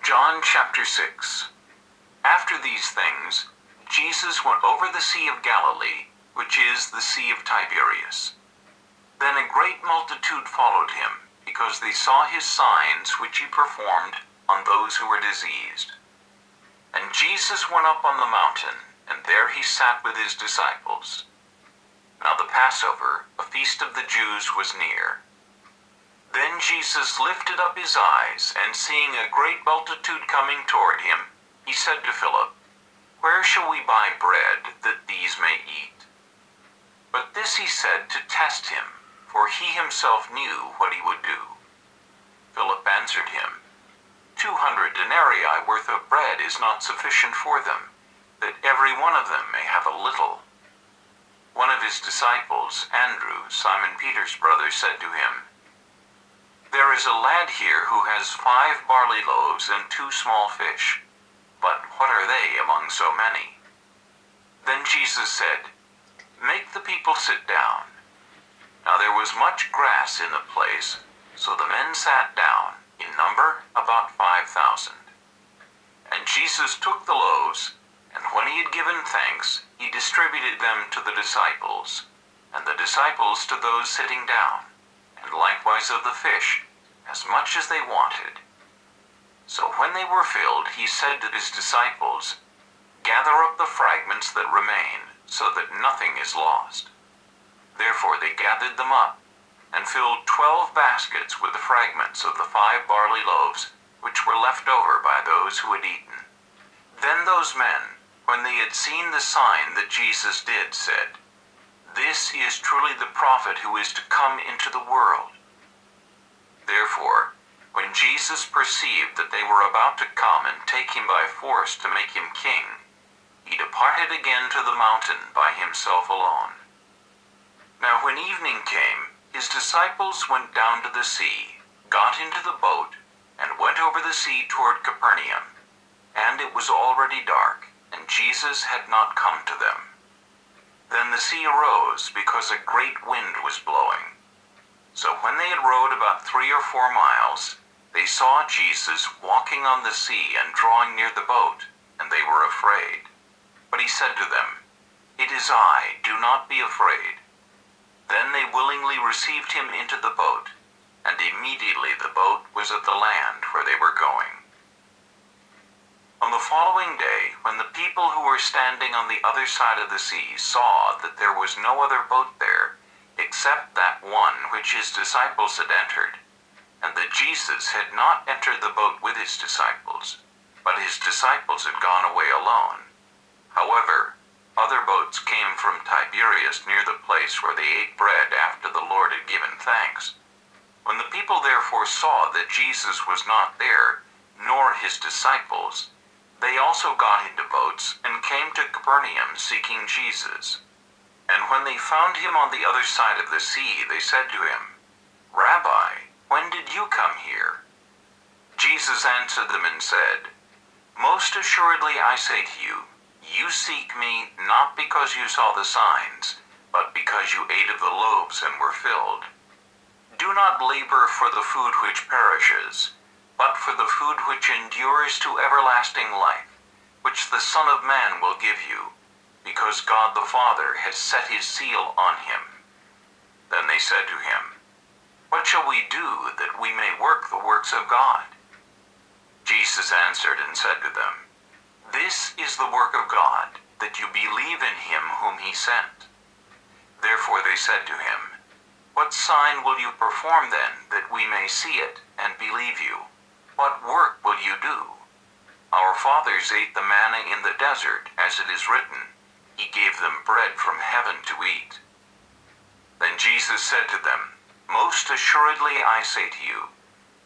John chapter 6. After these things, Jesus went over the Sea of Galilee, which is the Sea of Tiberias. Then a great multitude followed him, because they saw his signs which he performed on those who were diseased. And Jesus went up on the mountain, and there he sat with his disciples. Now the Passover, a feast of the Jews, was near. Then Jesus lifted up his eyes, and seeing a great multitude coming toward him, he said to Philip, "Where shall we buy bread, that these may eat?" But this he said to test him, for he himself knew what he would do. Philip answered him, 200 denarii worth of bread is not sufficient for them, that every one of them may have a little. One of his disciples, Andrew, Simon Peter's brother, said to him, "There is a lad here who has 5 barley loaves and 2 small fish, but what are they among so many?" Then Jesus said, "Make the people sit down." Now there was much grass in the place, so the men sat down, in number about 5,000. And Jesus took the loaves, and when he had given thanks, he distributed them to the disciples, and the disciples to those sitting down, and likewise of the fish, as much as they wanted. So when they were filled, he said to his disciples, "Gather up the fragments that remain, so that nothing is lost." Therefore they gathered them up, and filled 12 baskets with the fragments of the 5 barley loaves, which were left over by those who had eaten. Then those men, when they had seen the sign that Jesus did, said, "This is truly the prophet who is to come into the world." Therefore, when Jesus perceived that they were about to come and take him by force to make him king, he departed again to the mountain by himself alone. Now when evening came, his disciples went down to the sea, got into the boat, and went over the sea toward Capernaum. And it was already dark, and Jesus had not come to them. Then the sea arose, because a great wind was blowing. So when they had rowed about 3 or 4 miles, they saw Jesus walking on the sea and drawing near the boat, and they were afraid. But he said to them, "It is I, do not be afraid." Then they willingly received him into the boat, and immediately the boat was at the land where they were going. On the following day, when the people who were standing on the other side of the sea saw that there was no other boat there, except that one which his disciples had entered, and that Jesus had not entered the boat with his disciples, but his disciples had gone away alone. However, other boats came from Tiberias near the place where they ate bread after the Lord had given thanks. When the people therefore saw that Jesus was not there, nor his disciples, they also got into boats and came to Capernaum seeking Jesus. And when they found him on the other side of the sea, they said to him, "Rabbi, when did you come here?" Jesus answered them and said, "Most assuredly I say to you, you seek me not because you saw the signs, but because you ate of the loaves and were filled. Do not labor for the food which perishes, but for the food which endures to everlasting life, which the Son of Man will give you, because God the Father has set his seal on him." Then they said to him, "What shall we do that we may work the works of God?" Jesus answered and said to them, "This is the work of God, that you believe in him whom he sent." Therefore they said to him, "What sign will you perform then, that we may see it and believe you? What work will you do? Our fathers ate the manna in the desert, as it is written, 'He gave them bread from heaven to eat.'" Then Jesus said to them, "Most assuredly I say to you,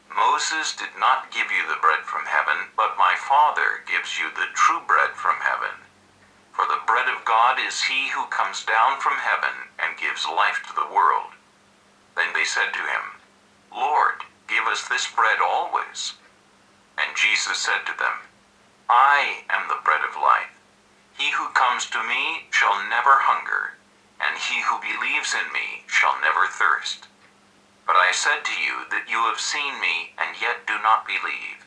Moses did not give you the bread from heaven, but my Father gives you the true bread from heaven. For the bread of God is he who comes down from heaven and gives life to the world." Then they said to him, "Lord, give us this bread always." And Jesus said to them, "I am the bread of life. He who comes to me shall never hunger, and he who believes in me shall never thirst. But I said to you that you have seen me and yet do not believe.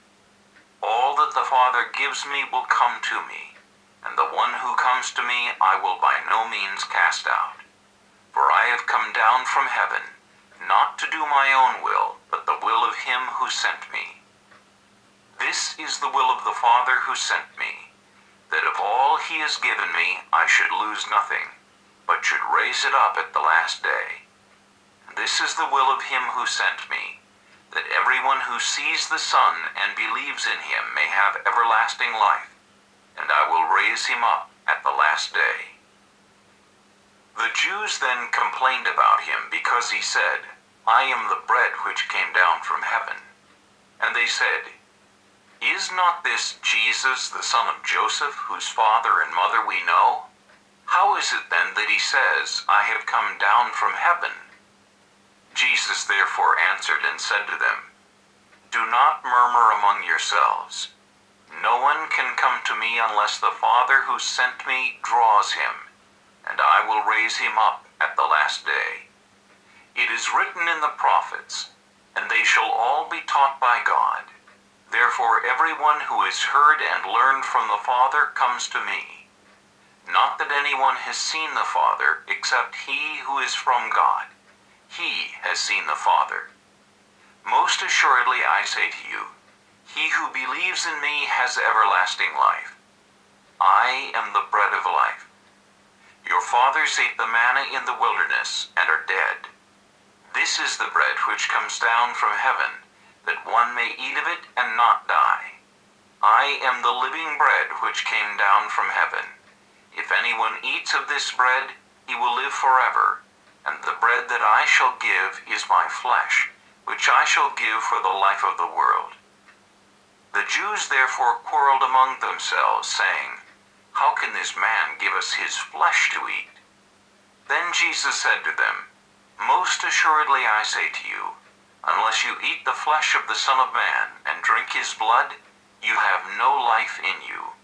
All that the Father gives me will come to me, and the one who comes to me I will by no means cast out. For I have come down from heaven, not to do my own will, but the will of him who sent me. This is the will of the Father who sent me, that of all he has given me I should lose nothing, but should raise it up at the last day. And this is the will of him who sent me, that everyone who sees the Son and believes in him may have everlasting life, and I will raise him up at the last day. The Jews then complained about him because he said, I am the bread which came down from heaven. And they said, Is not this Jesus, the son of Joseph, whose father and mother we know? How is it then that he says, I have come down from heaven? Jesus therefore answered and said to them, Do not murmur among yourselves. No one can come to me unless the Father who sent me draws him, and I will raise him up at the last day. It is written in the prophets, and they shall all be taught by God. Therefore everyone who has heard and learned from the Father comes to me. Not that anyone has seen the Father except he who is from God. He has seen the Father. Most assuredly I say to you, he who believes in me has everlasting life. I am the bread of life. Your fathers ate the manna in the wilderness and are dead. This is the bread which comes down from heaven, that one may eat of it and not die. I am the living bread which came down from heaven. If anyone eats of this bread, he will live forever. And the bread that I shall give is my flesh, which I shall give for the life of the world. The Jews therefore quarreled among themselves, saying, How can this man give us his flesh to eat? Then Jesus said to them, Most assuredly I say to you, unless you eat the flesh of the Son of Man and drink his blood, you have no life in you.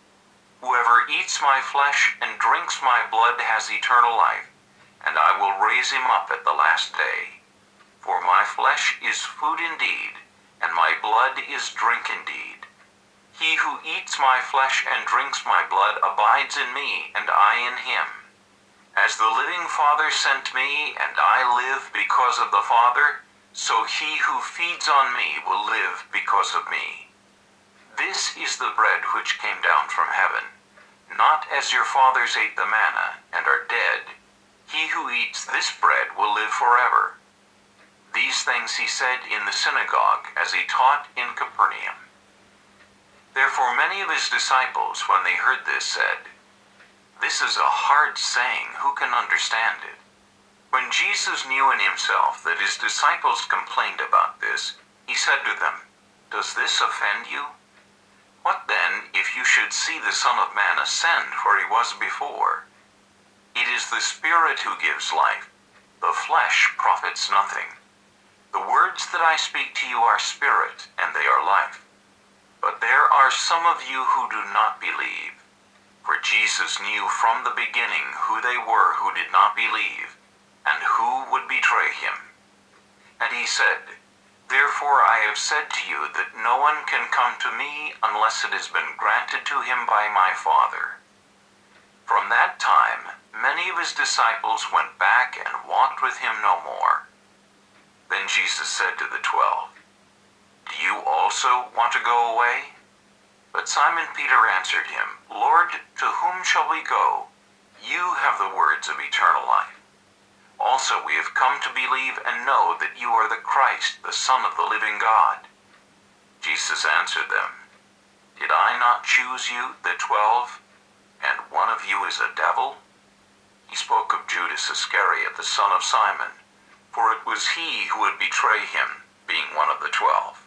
Whoever eats my flesh and drinks my blood has eternal life, and I will raise him up at the last day. For my flesh is food indeed, and my blood is drink indeed. He who eats my flesh and drinks my blood abides in me, and I in him. As the living Father sent me, and I live because of the Father, so he who feeds on me will live because of me. This is the bread which came down from heaven, not as your fathers ate the manna and are dead. He who eats this bread will live forever. These things he said in the synagogue as he taught in Capernaum. Therefore many of his disciples, when they heard this, said, This is a hard saying, who can understand it? When Jesus knew in himself that his disciples complained about this, he said to them, Does this offend you? What then if you should see the Son of Man ascend where he was before? It is the Spirit who gives life. The flesh profits nothing. The words that I speak to you are spirit, and they are life. But there are some of you who do not believe. For Jesus knew from the beginning who they were who did not believe, and who would betray him. And he said, Therefore I have said to you that no one can come to me unless it has been granted to him by my Father. From that time, many of his disciples went back and walked with him no more. Then Jesus said to the 12, Do you also want to go away? But Simon Peter answered him, Lord, to whom shall we go? You have the words of eternal life. Also we have come to believe and know that you are the Christ, the Son of the living God. Jesus answered them, Did I not choose you, the 12? And one of you is a devil? He spoke of Judas Iscariot, the son of Simon, for it was he who would betray him, being one of the 12.